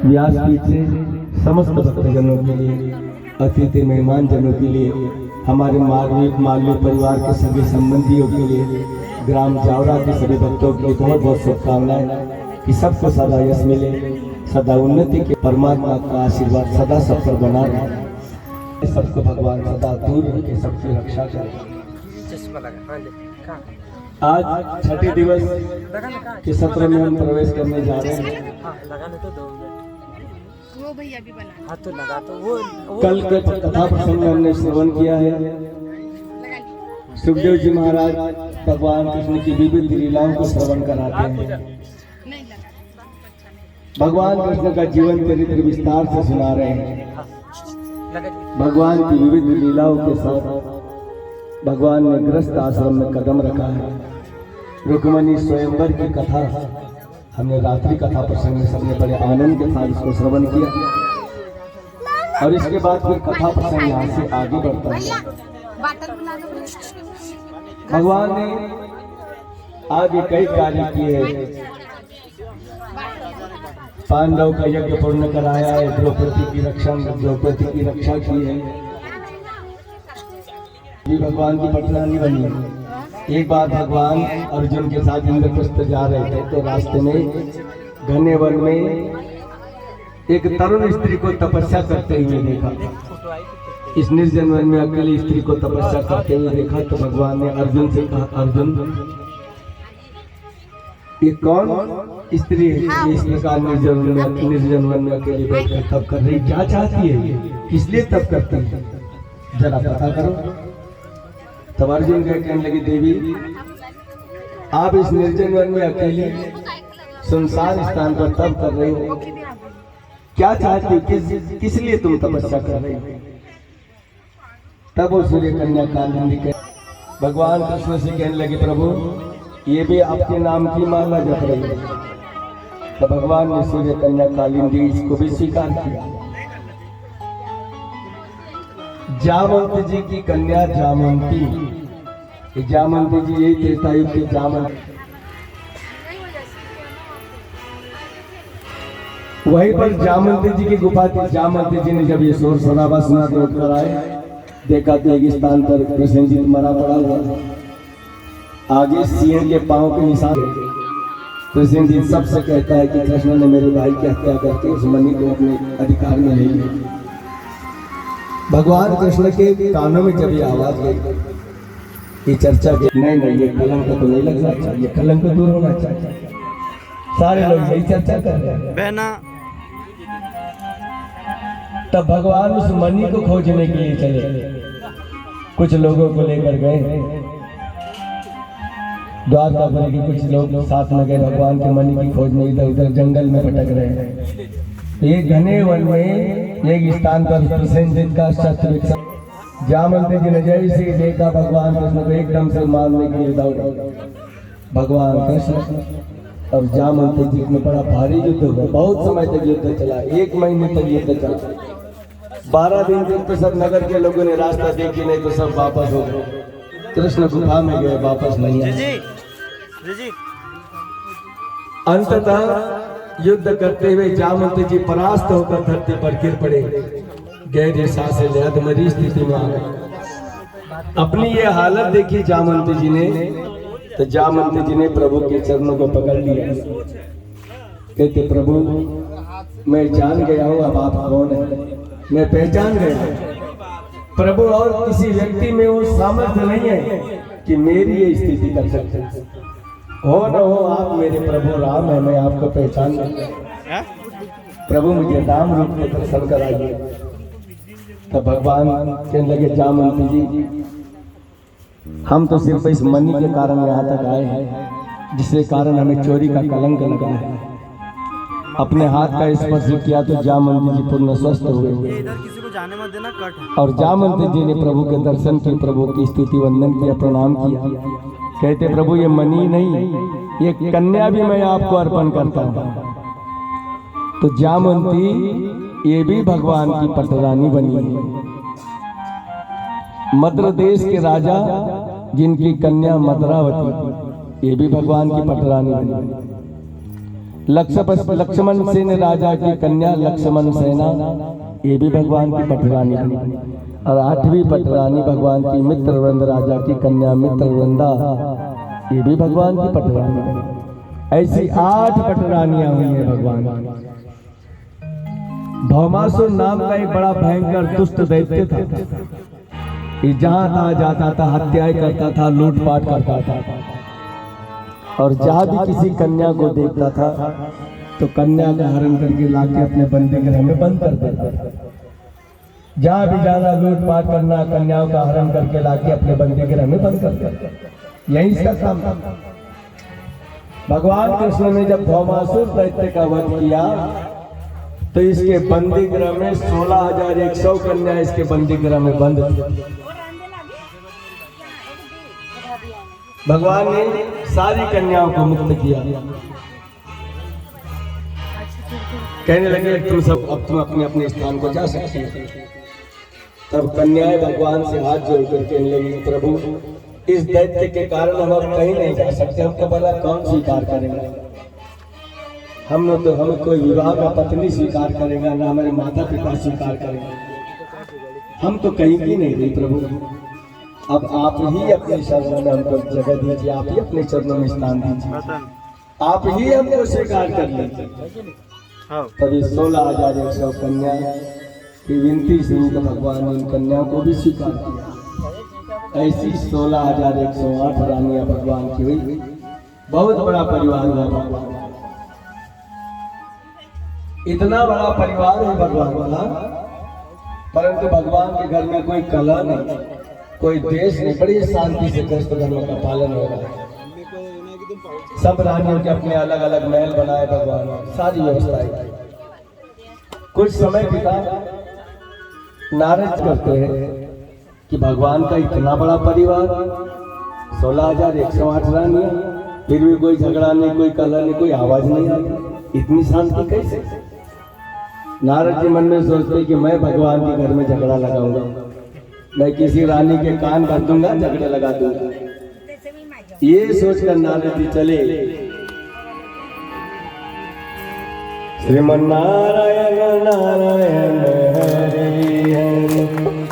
व्यासपीठ से समस्त भक्तजनों के लिए, अतिथि मेहमान जनों के लिए, हमारे मालवीय परिवार के सभी संबंधियों के लिए, ग्राम जावरा के सभी भक्तों के लिए बहुत बहुत शुभकामनाएं कि सबको सदा यश मिले, सदा उन्नति के परमात्मा का आशीर्वाद सदा सब पर बना रहे, सबको भगवान सदा दूर रखे, सबकी रक्षा करे। आज छठे दिवस के सत्र में हम प्रवेश करने जा रहे हैं। कल के कथा प्रसंग में हमने श्रवण किया है, सुखदेव जी महाराज भगवान कृष्ण की विविध लीलाओं को श्रवण कराते हैं। भगवान कृष्ण का जीवन चरित्र विस्तार से सुना रहे हैं। भगवान की विविध लीलाओं के साथ भगवान ने गृहस्थ आश्रम में कदम रखा है। रुक्मणी स्वयंवर की कथा हमने रात्रि कथा प्रसंग में सबने बड़े आनंद के साथ इसको श्रवण किया और इसके बाद फिर कथा प्रसंग यहाँ से आगे बढ़ता है। भगवान ने आगे कई कार्य किए हैं। पांडव का यज्ञ पूर्ण कराया है, द्रौपदी की रक्षा की है। ये भगवान की पटरानी बनी है। एक बार भगवान अर्जुन के साथ इंद्रप्रस्थ जा रहे थे तो रास्ते में घने वन में एक तरुण स्त्री को तपस्या करते हुए देखा। इस निर्जन वन में अकेली स्त्री को तपस्या करते हुए देखा तो भगवान ने अर्जुन से कहा, अर्जुन ये कौन स्त्री है इस प्रकार निर्जन वन में अकेली बैठकर तप कर रही, क्या चाहती है, किस लिए तप करती है, जरा पता करो। तब अर्जुन कहने लगी, देवी आप इस निर्जन वन में अकेली सुनसान स्थान पर तप कर रहे हो, क्या चाहती हो, किस लिए तुम तपस्या कर रहे हो। तब वो सूर्य कन्या कालिंदी के भगवान कृष्ण से कहने लगे, प्रभु ये भी आपके नाम की माला जप रही है। तो भगवान ने सूर्य कन्या कालिंदी इसको भी स्वीकार किया। जामवंत जी की कन्या जामवंती, जामवंती जी यही त्रेतायुग के जामवंत। वहीं पर जामवंती जी की गुफा थी। जामवंती जी ने जब ये शोर शराबा सुना तो उठकर आए, देखा तो एक स्थान पर कृष्ण जी मरा पड़ा हुआ, आगे सिंह के पांव के निशान। कृष्ण जी सबसे कहता है कि कृष्ण ने मेरे भाई की हत्या करके उस मणि को अपने अधिकार में ले लिया। भगवान कृष्ण के कानों में जब ये आवाज गई, ये चर्चा की, नहीं ये कलंक तो नहीं लगना चाहिए, कलंक दूर होना चाहिए। सारे लोग यही चर्चा कर रहे हैं बहना। तब भगवान उस मणि को खोजने के लिए चले, कुछ लोगों को लेकर गए। द्वारकापुरी के कुछ लोग साथ में गए, भगवान के मणि की खोज में इधर उधर जंगल में भटक रहे हैं। एक घने वन में एक स्थान पर प्रसेनजित का शस्त्र, जामवंती जी ने जैसे देखा भगवान कृष्ण को एकदम से मारने के लिए दौड़ा। भगवान कृष्ण और जामवंती जी में बड़ा भारी युद्ध हुआ। बहुत समय तक युद्ध चला, 1 महीने तक युद्ध चला। 12 दिन तक सब नगर के लोगों ने रास्ता देखी, नहीं तो सब वापस हो गए। कृष्ण गुफा में गए, वापस नहीं आए। अंततः युद्ध करते हुए जामवंती जी परास्त होकर धरती पर गिर पड़े, गहरी सांसें ले अधमरी स्थिति में आ गए। अपनी ये हालत देखी जामवंती जी ने, तो जामवंती जी ने प्रभु के चरणों को पकड़ लिया। कहते, प्रभु मैं जान गया हूँ अब आप कौन है, मैं पहचान गया। प्रभु और किसी व्यक्ति में वो सामर्थ्य नहीं है कि मेरी ये स्थिति कर सकते। हो न हो आप मेरे प्रभु राम है, मैं आपको पहचान गया। प्रभु मुझे राम रूप में दर्शन कराइए। तो भगवान कहने लगे, जामवंती जी हम तो सिर्फ इस मणि के कारण यहाँ तक आए हैं, जिसके कारण हमें चोरी का कलंक लगा है। अपने हाथ का स्पर्श किया तो जामवंती जी पूर्ण स्वस्थ हुए। जाने मत देना, कट। और जामवंती जी ने प्रभु के दर्शन किए, प्रभु की स्तुति वंदन किया, प्रणाम किया। कहते, प्रभु ये मणि नहीं, ये कन्या भी मैं आपको अर्पण करता हूँ। तो जामवंती ये भी भगवान की पटरानी बनी है। मद्र देश के राजा जिनकी कन्या मद्रावती, ये भी भगवान की पटरानी बनी। लक्ष्मण सेन राजा की कन्या लक्ष्मण सेना, ये भी भगवान की पटरानी बनी। और 8वीं पटरानी भगवान की मित्रवृंद राजा की कन्या मित्रवृंदा, ये भी भगवान की पटरानी बनी। ऐसी 8 पटरानियां हुई हैं भगवान की। भौमासुर नाम का एक बड़ा भयंकर दुष्ट दैत्य था। ये जहां तहां जाता था, हत्याएं करता था, लूटपाट करता था, और जहां भी किसी कन्या को देखता था तो कन्या का हरण करके लाके अपने बंदी गृह में बंद कर देता था। जहां भी जाना लूटपाट करना, कन्याओं का हरण करके लाके अपने बंदी गृह में बंद कर देता। यही इसका काम था। भगवान कृष्ण ने जब भौमासुर दैत्य का वध किया तो इसके बंदी गृह में 16,100 कन्या इसके बंदी गृह में बंद थी। भगवान ने सारी कन्याओं को मुक्त किया। कहने लगे तुम सब अब तुम अपने अपने स्थान को जा सकते हो। तब कन्याएं भगवान से हाथ जोड़कर कहने लगी, प्रभु इस दैत्य के कारण हम अब कहीं नहीं जा सकते, हमको भला कौन स्वीकार करेगा? हम कोई विवाह का पत्नी स्वीकार करेगा, ना हमारे माता पिता स्वीकार करेंगे। हम तो कहीं भी नहीं रही प्रभु, अब आप ही अपने शरणों में हमको जगह दीजिए, आप ही अपने चरणों में स्थान दीजिए, आप ही हमको स्वीकार कर लीजिए। तभी 16,100 कन्या की विनती सुनी तो भगवान ने इन कन्याओं को भी स्वीकार किया। ऐसी 16,108 रानियां भगवान की हुई। बहुत बड़ा परिवार हुआ भगवान। इतना बड़ा परिवार है भगवान का, परंतु भगवान के घर में कोई कला नहीं, कोई देश नहीं, बड़ी शांति से कृष्ण धर्म का पालन हो रहा है। सब रानियों के अपने अलग अलग महल बनाए भगवान ने, सारी व्यवस्थाएं। कुछ समय पिता नाराज करते हैं कि भगवान का इतना बड़ा परिवार, 16,108 रानियां, फिर भी कोई झगड़ा नहीं, कोई कलह नहीं, कोई आवाज नहीं आई, इतनी शांति कैसे? नारद जी मन में सोचते कि मैं भगवान के घर में झगड़ा लगाऊंगा, मैं किसी रानी के कान भर दूंगा, झगड़ा लगा दूंगा। ये सोचकर नारद जी चले। श्रीमन्नारायण नारायण हरि हरि,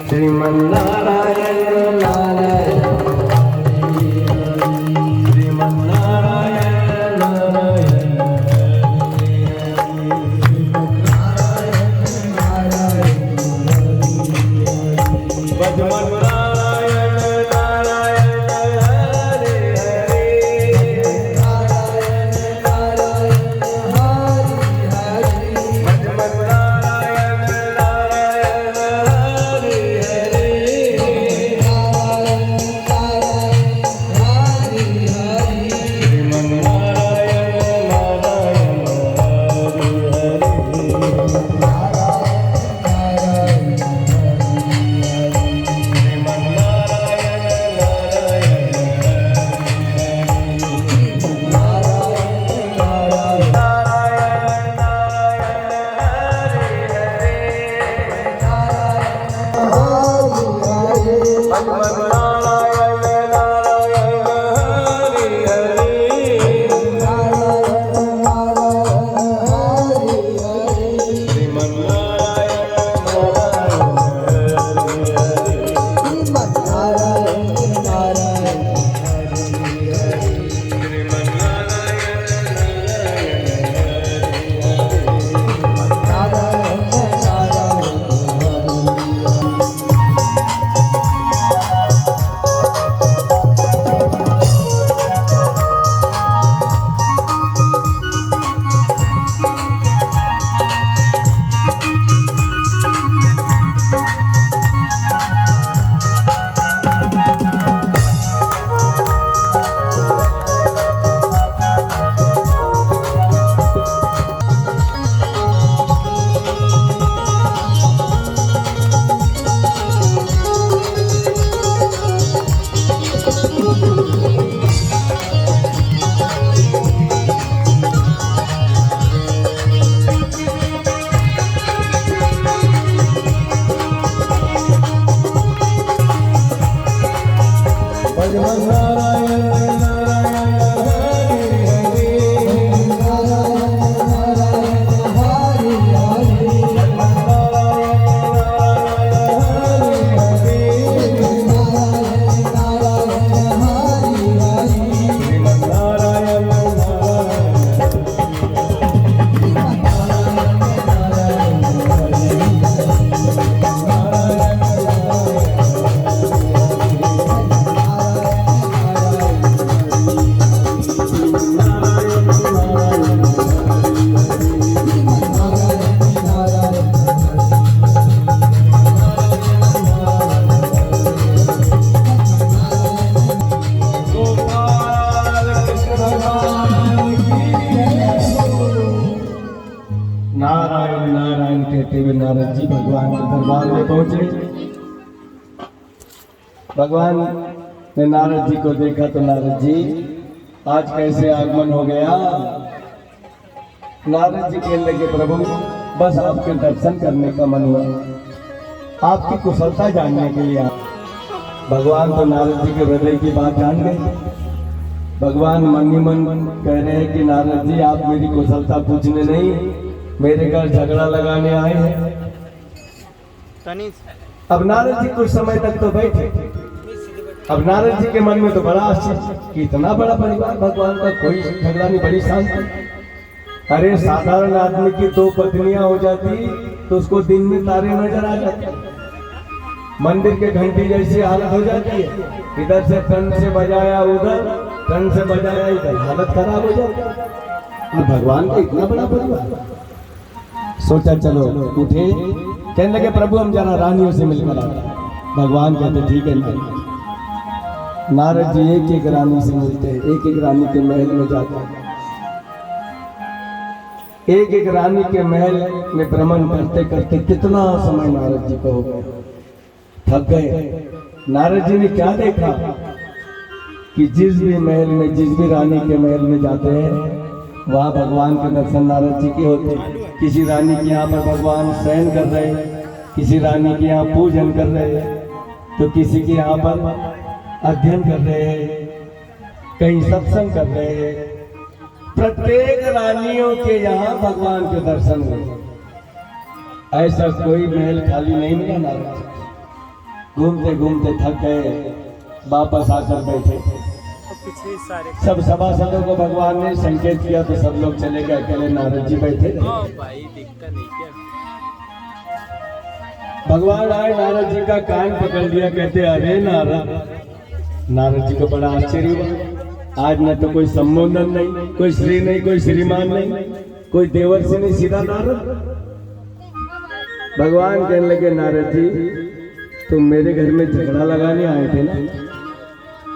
श्रीमन्नारायण नारायण हरि हरि, श्रीमन्नारायण नारायण हरि हरि, श्रीमन्नारायण नारायण हरि हरि, भजमन्नारायण नारायण हरि हरि, नारायण नारायण हरि हरि, भजमन्नारायण नारायण हरि हरि, नारायण नारायण हरि हरि, श्रीमन्नारायण नारायण हरि हरि, नारायण नारायण हरि हरि, नारायण नारायण कहते हुए नारद जी भगवान के दरबार में पहुंचे। भगवान ने नारद जी को देखा तो नारद जी आज कैसे आगमन हो गया। नारद जी कहने लगे प्रभु बस आपके दर्शन करने का मन हुआ, आपकी कुशलता जानने के लिए। भगवान तो नारद जी के हृदय की बात जान गए। भगवान मन ही मन कह रहे हैं कि नारद जी आप मेरी कुशलता पूछने नहीं, मेरे घर झगड़ा लगाने आए हैं। तनीज अब नारद जी कुछ समय तक तो बैठे। अब नारद जी के मन में तो बड़ा आश्चर्य कि इतना बड़ा परिवार भगवान का, कोई झगड़ा नहीं, बड़ी शांति। अरे साधारण आदमी की 2 पत्नियां हो जाती तो उसको दिन में तारे नजर आ जाते, मंदिर के घंटी जैसी हालत हो जाती है। इधर से टन से बजाया उधर, टन से बजाया इधर, हालत खराब हो जाती है। और भगवान का इतना बड़ा परिवार। सोचा चलो उठे, कहने लगे प्रभु हम जरा रानियों से मिलकर आते। भगवान कहते ठीक है नहीं। नारद जी एक एक रानी से मिलते, एक एक रानी के महल में जाते, एक एक रानी के महल में भ्रमण करते करते कितना समय नारद जी को हो गया, थक गए। नारद जी ने क्या देखा कि जिस भी महल में, जिस भी रानी के महल में जाते हैं वहाँ भगवान के दर्शन नारद जी के होते। किसी रानी के यहाँ पर भगवान शयन कर रहे, किसी रानी के यहाँ पूजन कर रहे, तो किसी के यहाँ पर अध्ययन कर रहे हैं, कहीं सत्संग कर रहे हैं। प्रत्येक रानियों के यहाँ भगवान के दर्शन हुए। ऐसा कोई महल खाली नहीं मिला नारद जी। घूमते घूमते थक गए, वापस आकर बैठे। पिछले सारे सब सभासदों को भगवान ने संकेत किया तो सब लोग चले गए, अकेले नारद जी बैठे रहे। भाई दिखता नहीं क्या। भगवान आए, नारद जी का कान पकड़ लिया, कहते अरे नारद। नारद जी को बड़ा आश्चर्य हुआ। आज न तो कोई संबोधन नहीं, कोई श्री नहीं, कोई श्रीमान नहीं, कोई देवर से नहीं, सीधा नारद। भगवान कहने लगे नारद जी तुम मेरे घर में झगड़ा लगाने आए थे ना,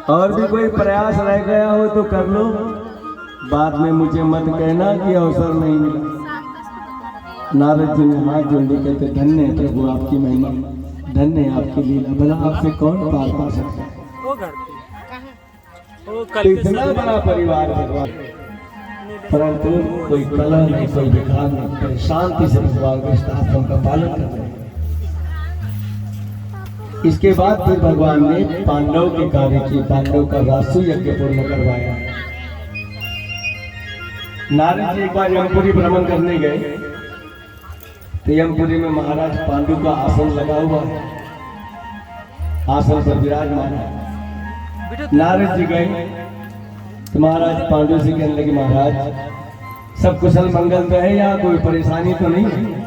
और भी कोई प्रयास रह गया हो तो कर लो, बाद में मुझे मत कहना कि अवसर नहीं मिला। नारद जी ने हाथ जोड़ के कहते धन्य है प्रभु आपकी महिमा, धन्य है आपकी लीला, भला आपसे कौन पार पा सकता है। वो घर पे वो तो कल इतना बड़ा परिवार भगवान, परंतु कोई कलह नहीं, कोई विकार नहीं, शांति से भगवान के शास्त्रों का पालन कर रहे हैं। इसके बाद फिर भगवान ने पांडव के कार्य किए, पांडव का रासु यज्ञ पूर्ण करवाया। नारद जी एक बार यमपुरी भ्रमण करने गए तो यमपुरी में महाराज पांडु का आसन लगा हुआ है, आसन पर विराजमान है। नारद जी गए तो महाराज पांडु से कहने लगे महाराज सब कुशल मंगल तो है, यहाँ कोई परेशानी तो नहीं है।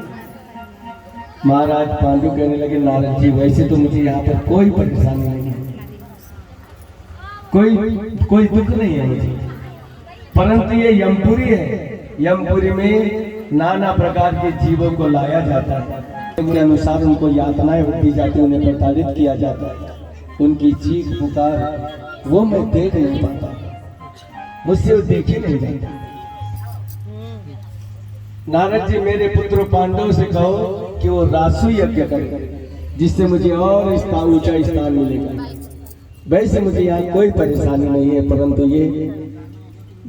महाराज पांडु कहने लगे नारद जी वैसे तो मुझे यहाँ पर कोई परेशानी नहीं है, कोई दुख नहीं है मुझे, परंतु ये यमपुरी है, यमपुरी में नाना प्रकार के जीवों को लाया जाता है, उनके अनुसार उनको यातनाएं दी जाती है, उन्हें प्रताड़ित किया जाता है, उनकी चीख पुकार वो मैं देख नहीं पाता, मुझसे वो देखे नहीं जाता। नारद जी मेरे पुत्र पांडव से कहो कि वो रासु यज्ञ करे जिससे मुझे और ऊंचा स्थान मिलेगा। वैसे मुझे यहाँ कोई परेशानी नहीं है, परंतु ये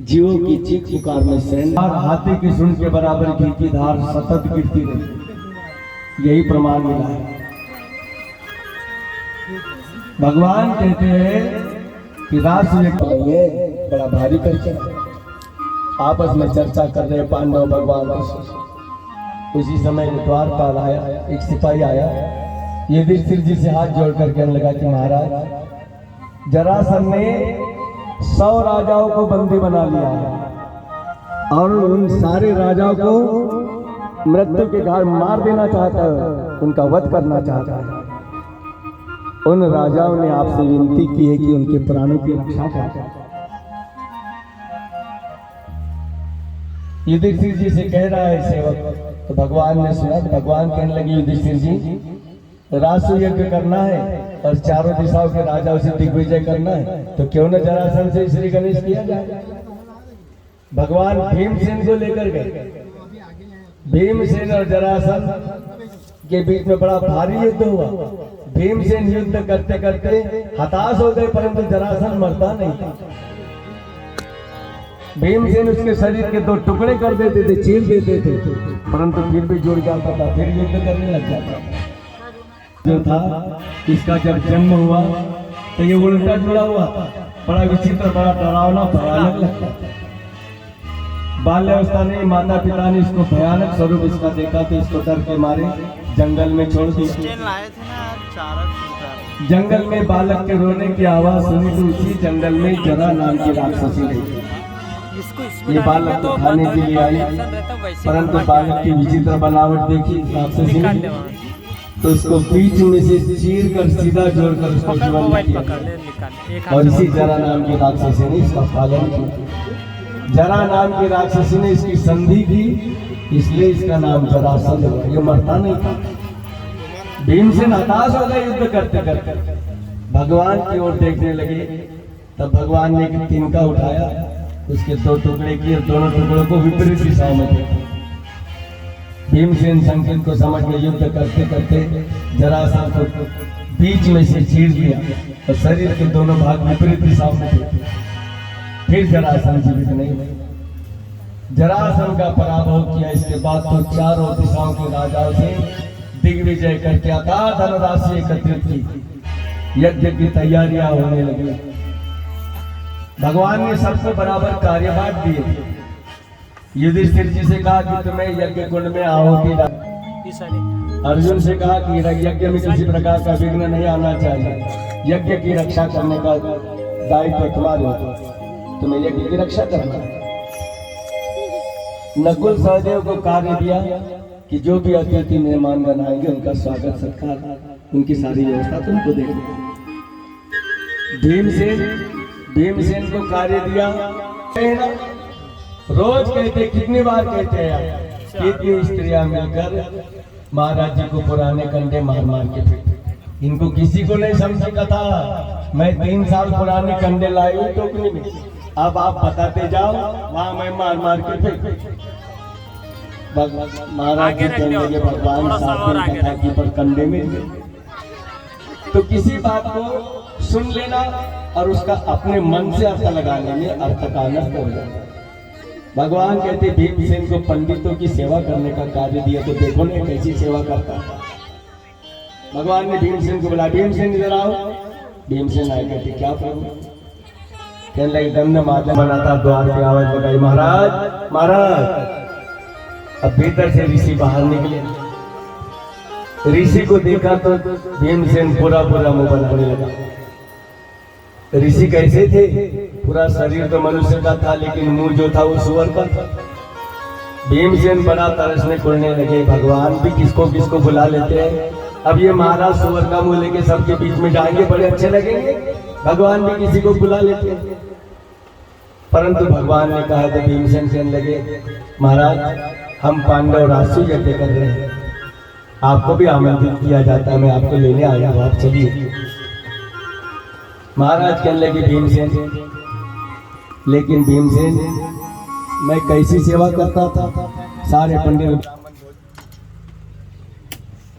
जीवों की चीख पुकार में सहन और हाथी की सुन के बराबर घी की धार सतत गिरती रही, यही प्रमाण मिला है। भगवान कहते हैं कि रासु यज्ञ बड़ा भारी करके आपस में चर्चा कर रहे पांडव भगवान। उसी समय द्वारपाल आया, एक सिपाही आया, युधिष्ठिर जी से हाथ जोड़कर कहने लगा कि महाराज जरासंध ने 100 राजाओं को बंदी बना लिया है और उन सारे राजाओं को मृत्यु के घाट मार देना चाहता है, उनका वध करना चाहता है। उन राजाओं ने आपसे विनती की है कि उनके प्राणों की रक्षा करें। युधिष्ठिर जी से कह रहा है सेवक, तो भगवान ने सुना, तो भगवान कहने लगे युधिष्ठिर जी रासु यज्ञ करना है और चारों दिशाओं के राजाओं से दिग्विजय करना है, तो क्यों न जरासंध से श्री गणेश किया जाए। भगवान भीमसेन को लेकर गए, भीमसेन और जरासंध के बीच में बड़ा भारी युद्ध हुआ। भीमसेन युद्ध करते करते हताश हो गए, परंतु जरासंध मरता नहीं था। भीमसेन उसके शरीर के 2 टुकड़े कर देते थे, चीर देते थे, परंतु फिर भी जुड़ जाता था, फिर युद्ध करने लग जाता जो था। इसका जब जन्म हुआ तो ये उल्टा जुड़ा हुआ था, बड़ा विचित्र, बड़ा डरावना, भयानक लगता था। बाल्यावस्था में माता पिता ने इसको भयानक स्वरूप इसका देखा तो इसको डर के मारे जंगल में छोड़ दिया। लाए थे ना चारा। जंगल में बालक के रोने की आवाज सुनी तो उसी जंगल में जरा नाम की राक्षसी रही। ये बालक को खाने के लिए आई, परंतु बालक की विचित्र बनावट देखी राक्षसी ने तो उसको बीच में से चीर कर सीधा जोड़कर उसको जीवन किया। और इसी जरा नाम की राक्षसी ने इसका पालन किया। जरा नाम की राक्षसी ने इसकी संधि की, इसलिए इसका नाम जरासंध हुआ। ये मरता नहीं था। भीमसेन हताश हो गए युद्ध करते करते, भगवान की ओर देखने लगे। तब भगवान ने एक तिनका उठाया, उसके 2 टुकड़े किए, दोनों टुकड़ों को विपरीत दिशाओं में फेंका। भीमसेन संकेत को समझ में युद्ध करते करते जरासंध को बीच में से चीर दिया और शरीर के दोनों भाग विपरीत दिशाओं में फेंके। फिर जरासंध जीवित नहीं हुए। जरासंध का पराभव किया। इसके बाद तो चारों दिशाओं के राजाओं से दिग्विजय करके अथाह धनराशि एकत्रित की। यज्ञ की तैयारियां होने लगी। भगवान ने सबको बराबर कार्यभार दिए थे। युधिष्ठिर जी से कहा कि तुम्हें यज्ञ कुंड में आहुति डालनी। अर्जुन से कहा कि यज्ञ में किसी प्रकार का विघ्न नहीं आना चाहिए। यज्ञ की रक्षा करने का दायित्व तुम्हारे होता, तुम्हें यज्ञ की रक्षा करना। नकुल सहदेव को कार्य दिया कि जो भी अतिथि मेहमानगण आएंगे उनका स्वागत सत्कार, उनकी सारी व्यवस्था तुमको देखना। भीमसेन को कार्य दिया। रोज कहते, कितनी बार कहते हैं, कितनी स्त्रियां मिलकर महाराज जी को पुराने कंडे मार मार के फेंकते। इनको किसी को नहीं समझी कथा। मैं 3 साल पुराने कंडे लाई हूँ टोकरी में, अब आप बताते जाओ, वहां मैं मार मार के फेंक। महाराज जी कहने लगे, भगवान साथ कथा की पर कंडे में। तो किसी बात को सुन लेना और उसका अपने मन से अर्थ लगाने में अर्थ का अनर्थ हो जाए। भगवान कहते भीमसेन को पंडितों की सेवा करने का कार्य दिया, तो देखो ना कैसी सेवा करता है। भगवान ने भीमसेन को बुलाया, भीमसेन इधर आओ। भीमसेन आए, कहते क्या प्रभु? कहने लगे, दंड माता बनाता द्वार की आवाज लगाई, महाराज महाराज। अब भीतर से ऋषि बाहर निकले। ऋषि को देखा तो भीमसेन पूरा मुंह बनाने लगा। ऋषि कैसे थे? पूरा शरीर तो मनुष्य का था, लेकिन मुंह जो था वो सुअर का था। भीमसेन बड़ा तरसने खुलने लगे, भगवान भी किसको किसको बुला लेते हैं। अब ये महाराज सुअर का मुंह लेके सबके बीच में जाएंगे, बड़े अच्छे लगेंगे। भगवान भी किसी को बुला लेते हैं। परंतु भगवान ने कहा तो भीमसेन कहने लगे, महाराज हम पांडव राष्ट्रीय यज्ञ कर रहे हैं, आपको भी आमंत्रित किया जाता है, मैं आपको लेने आया हूँ, आप चलिए। महाराज कहने लगे भीमसेन, लेकिन भीमसेन मैं कैसी सेवा करता था? सारे पंडित